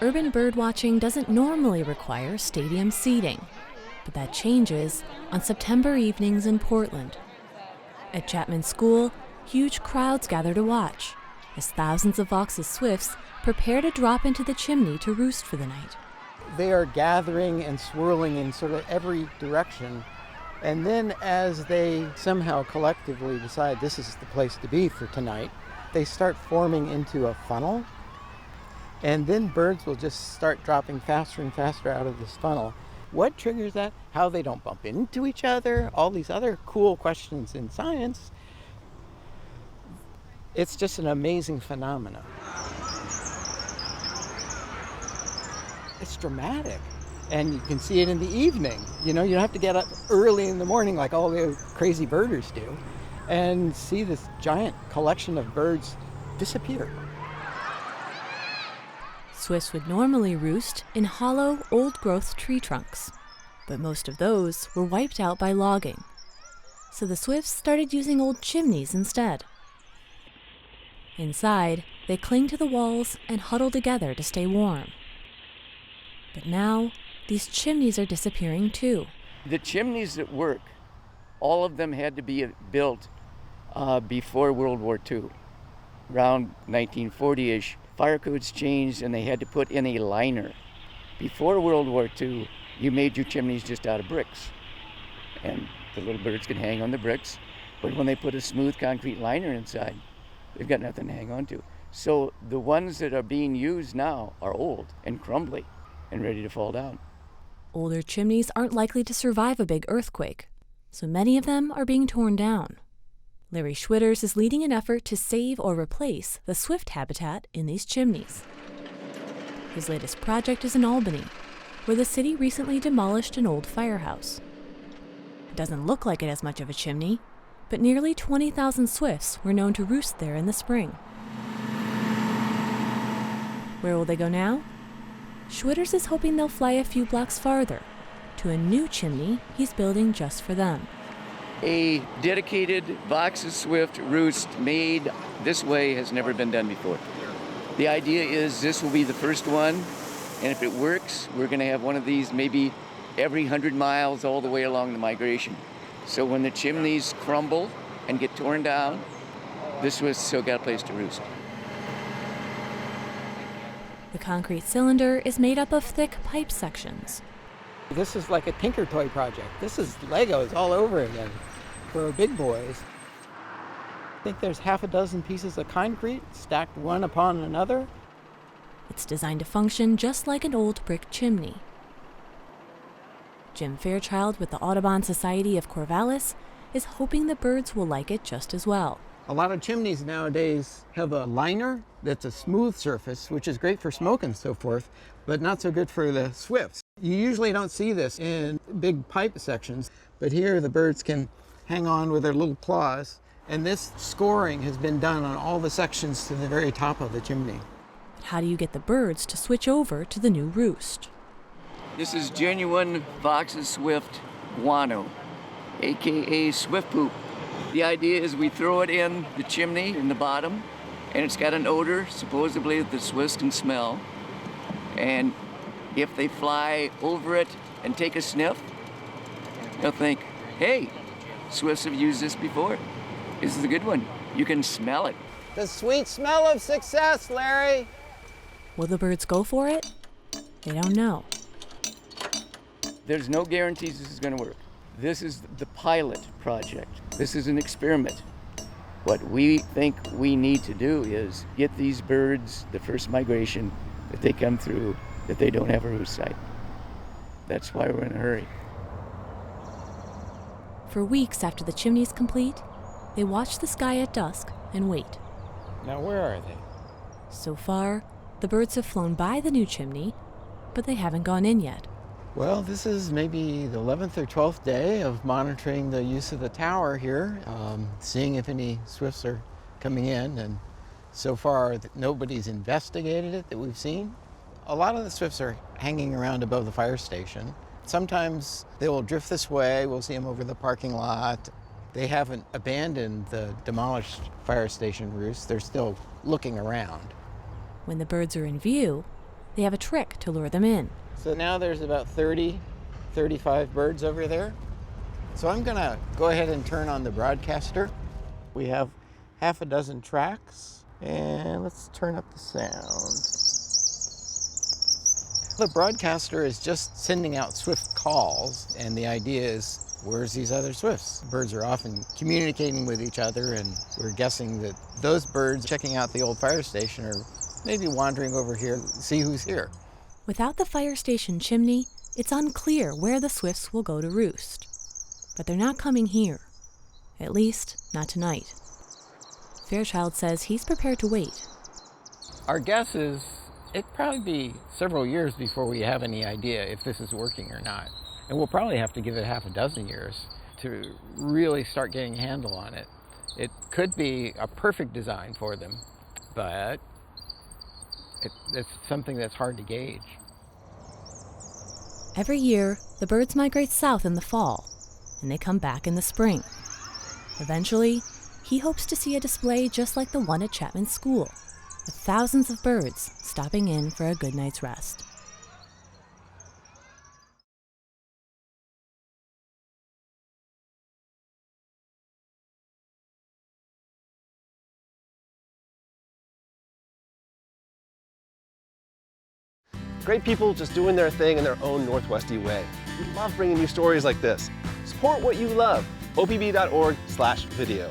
urban birdwatching doesn't normally require stadium seating, but that changes on September evenings in Portland. At Chapman School, huge crowds gather to watch as thousands of Vaux's swifts prepare to drop into the chimney to roost for the night. They are gathering and swirling in sort of every direction. And then as they somehow collectively decide this is the place to be for tonight, they start forming into a funnel. And then birds will just start dropping faster and faster out of this funnel. What triggers that? How they don't bump into each other, all these other cool questions in science. It's just an amazing phenomenon. It's dramatic. And you can see it in the evening. You know, you don't have to get up early in the morning like all the crazy birders do and see this giant collection of birds disappear. Swifts would normally roost in hollow, old-growth tree trunks, but most of those were wiped out by logging. So the swifts started using old chimneys instead. Inside, they cling to the walls and huddle together to stay warm. But now, these chimneys are disappearing too. The chimneys that work, all of them had to be built before World War II. Around 1940-ish, fire codes changed and they had to put in a liner. Before World War II, you made your chimneys just out of bricks. And the little birds could hang on the bricks, but when they put a smooth concrete liner inside, they've got nothing to hang on to. So the ones that are being used now are old and crumbly and ready to fall down. Older chimneys aren't likely to survive a big earthquake, so many of them are being torn down. Larry Schwitters is leading an effort to save or replace the swift habitat in these chimneys. His latest project is in Albany, where the city recently demolished an old firehouse. It doesn't look like it has much of a chimney, but nearly 20,000 swifts were known to roost there in the spring. Where will they go now? Schwitters is hoping they'll fly a few blocks farther, to a new chimney he's building just for them. A dedicated Vaux swift roost made this way has never been done before. The idea is this will be the first one, and if it works, we're going to have one of these maybe every 100 miles all the way along the migration. So when the chimneys crumble and get torn down, this was still got a place to roost. The concrete cylinder is made up of thick pipe sections. This is like a Tinker Toy project. This is Legos all over again for big boys. I think there's half a dozen pieces of concrete stacked one upon another. It's designed to function just like an old brick chimney. Jim Fairchild with the Audubon Society of Corvallis is hoping the birds will like it just as well. A lot of chimneys nowadays have a liner that's a smooth surface, which is great for smoke and so forth, but not so good for the swifts. You usually don't see this in big pipe sections, but here the birds can hang on with their little claws, and this scoring has been done on all the sections to the very top of the chimney. How do you get the birds to switch over to the new roost? This is genuine Vaux swift guano, aka swift poop. The idea is we throw it in the chimney in the bottom, and it's got an odor, supposedly, that the swifts can smell. And if they fly over it and take a sniff, they'll think, hey, swifts have used this before. This is a good one. You can smell it. The sweet smell of success, Larry. Will the birds go for it? They don't know. There's no guarantees this is going to work. This is the pilot project. This is an experiment. What we think we need to do is get these birds, the first migration, that they come through, that they don't have a roost site. That's why we're in a hurry. For weeks after the chimney's complete, they watch the sky at dusk and wait. Now where are they? So far, the birds have flown by the new chimney, but they haven't gone in yet. Well, this is maybe the 11th or 12th day of monitoring the use of the tower here, seeing if any swifts are coming in, and so far nobody's investigated it that we've seen. A lot of the swifts are hanging around above the fire station. Sometimes they will drift this way, we'll see them over the parking lot. They haven't abandoned the demolished fire station roost, they're still looking around. When the birds are in view, They have a trick to lure them in. So now there's about 30, 35 birds over there. So I'm gonna go ahead and turn on the broadcaster. We have half a dozen tracks, and let's turn up the sound. The broadcaster is just sending out swift calls, and the idea is, where's these other swifts? Birds are often communicating with each other, and we're guessing that those birds checking out the old fire station are maybe wandering over here to see who's here. Without the fire station chimney, it's unclear where the swifts will go to roost. But they're not coming here. At least, not tonight. Fairchild says he's prepared to wait. Our guess is it'd probably be several years before we have any idea if this is working or not. And we'll probably have to give it half a dozen years to really start getting a handle on it. It could be a perfect design for them, but it's something that's hard to gauge. Every year, the birds migrate south in the fall, and they come back in the spring. Eventually, he hopes to see a display just like the one at Chapman School, with thousands of birds stopping in for a good night's rest. Great people just doing their thing in their own Northwesty way. We love bringing you stories like this. Support what you love. OPB.org/video.